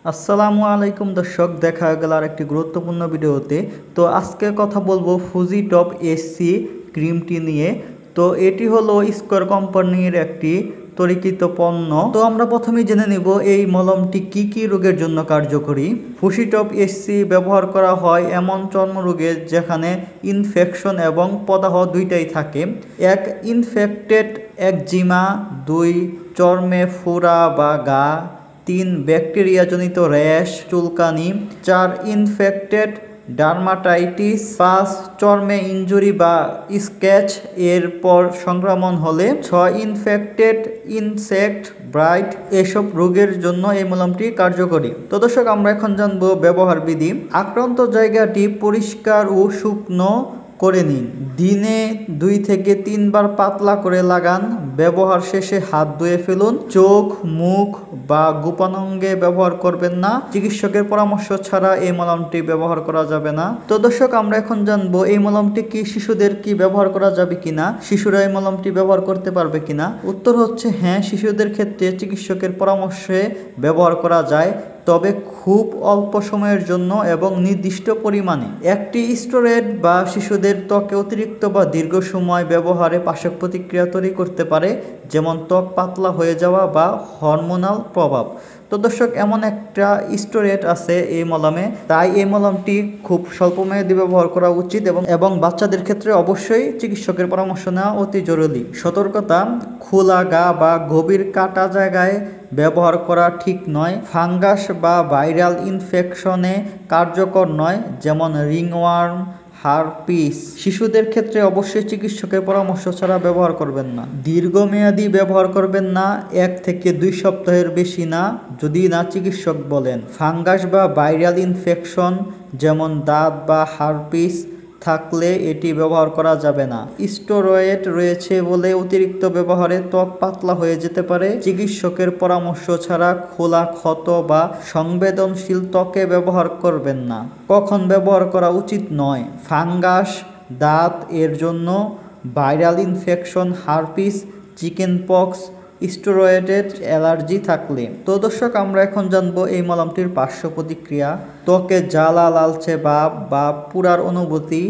আসসালামু আলাইকুম দর্শক, দেখা গেল আর একটি গুরুত্বপূর্ণ ভিডিওতে। তো আজকে কথা বলবো ফুজি টপ এসসি ক্রিমটি নিয়ে। তো এটি হলো স্কোয়ার কোম্পানির একটি তৈরিকৃত পণ্য। তো আমরা প্রথমেই জেনে নিব এই মলমটি কি কি রোগের জন্য কার্যকরী। ফুজি টপ এসসি ব্যবহার করা হয় এমন চর্মরোগে যেখানে ইনফেকশন এবং প্রদাহ দুইটাই থাকে। এক, ইনফেক্টেড একজিমা। দুই, চর্মে ফোড়া বা ঘা। তিন, ব্যাকটেরিয়াজনিত র্যাশ চুলকানি। চার, ইনফেক্টেড ডার্মাটাইটিস। পাঁচ, চর্মে ইনজুরি বা স্ক্যাচ এরপর সংক্রমণ হলে। ছয়, ইনফেক্টেড ইনসেক্ট ব্রাইট। এসব রোগের জন্য এই মলমটি কার্যকরী। তো দর্শক, আমরা এখন জানবো ব্যবহার বিধি। আক্রান্ত জায়গাটি পরিষ্কার ও শুকনো করে নিন। দিনে 2 থেকে 3 বার পাতলা করে লাগান। ব্যবহার শেষে হাত ধুয়ে ফেলুন। চোখ, মুখ বা গোপনাঙ্গে ব্যবহার করবেন না। চিকিৎসকের পরামর্শ ছাড়া এই মলমটি ব্যবহার করা যাবে না। তো দর্শক, আমরা এখন জানবো এই মলমটি কি শিশুদের কি ব্যবহার করা যাবে কিনা, শিশুরা এই মলমটি ব্যবহার করতে পারবে কিনা। উত্তর হচ্ছে হ্যাঁ, শিশুদের ক্ষেত্রে চিকিৎসকের পরামর্শে ব্যবহার করা যায়, তবে খুব অল্প সময়ের জন্য এবং নির্দিষ্ট পরিমাণে। একটি স্টেরয়েড বা শিশুদের ত্বকে অতিরিক্ত বা দীর্ঘ সময় ব্যবহারে পার্শ্ব প্রতিক্রিয়া তৈরি করতে পারে, যেমন ত্বক পাতলা হয়ে যাওয়া বা হরমোনাল প্রভাব। তো দর্শক, এমন একটা স্টেরয়েড আছে এই মলমে, তাই এই মলমটি খুব স্বল্প মেয়াদী ব্যবহার করা উচিত এবং বাচ্চাদের ক্ষেত্রে অবশ্যই চিকিৎসকের পরামর্শ নেওয়া অতি জরুরি। সতর্কতা: খোলা ঘা বা গভীর কাটা জায়গায় ব্যবহার করা ঠিক নয়। ফাঙ্গাস বা ভাইরাল ইনফেকশনে কার্যকর নয়, যেমন রিংওয়ার্ম, হারপিস। শিশুদের ক্ষেত্রে অবশ্যই চিকিৎসকের পরামর্শ ছাড়া ব্যবহার করবেন না। দীর্ঘমেয়াদী ব্যবহার করবেন না, 1 থেকে 2 সপ্তাহের বেশি না, যদি না চিকিৎসক বলেন। ফাঙ্গাস বা ভাইরাল ইনফেকশন যেমন দাঁত বা হারপিস থাকলে এটি ব্যবহার করা যাবে না। স্টেরয়েড রয়েছে বলে অতিরিক্ত ব্যবহারে ত্বক পাতলা হয়ে যেতে পারে। চিকিৎসকের পরামর্শ ছাড়া খোলা ক্ষত বা সংবেদনশীল ত্বকে ব্যবহার করবেন না। কখন ব্যবহার করা উচিত নয়: ফাঙ্গাস, দাঁত এর জন্য, viral infection, herpes, chicken pox, স্টেরয়েডের অ্যালার্জি থাকলে। তো দর্শক, আমরা এখন জানবো এই মলমটির পার্শ্ব প্রতিক্রিয়া। ত্বকে জ্বালা, লালচে ভাব বা পুরার অনুভূতি,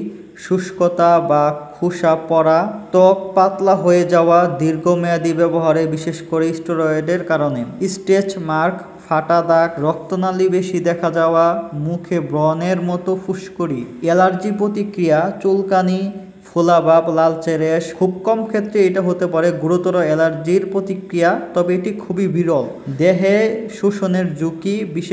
শুষ্কতা বা খোসা পড়া, ত্বক পাতলা হয়ে যাওয়া দীর্ঘমেয়াদী ব্যবহারে, বিশেষ করে স্টেরয়েডের কারণে। স্ট্রেচ মার্ক, ফাটা দাগ, রক্তনালী বেশি দেখা যাওয়া, মুখে ব্রণের মতো ফুসকুড়ি। অ্যালার্জি প্রতিক্রিয়া: চুলকানি, ফোলাভাব, লালচে র্যাশ। খুব কম ক্ষেত্রে এটা হতে পারে গুরুতর অ্যালার্জির প্রতিক্রিয়া, তবে এটি খুবই বিরল। দেহে শোষণের ঝুঁকি, বিশেষ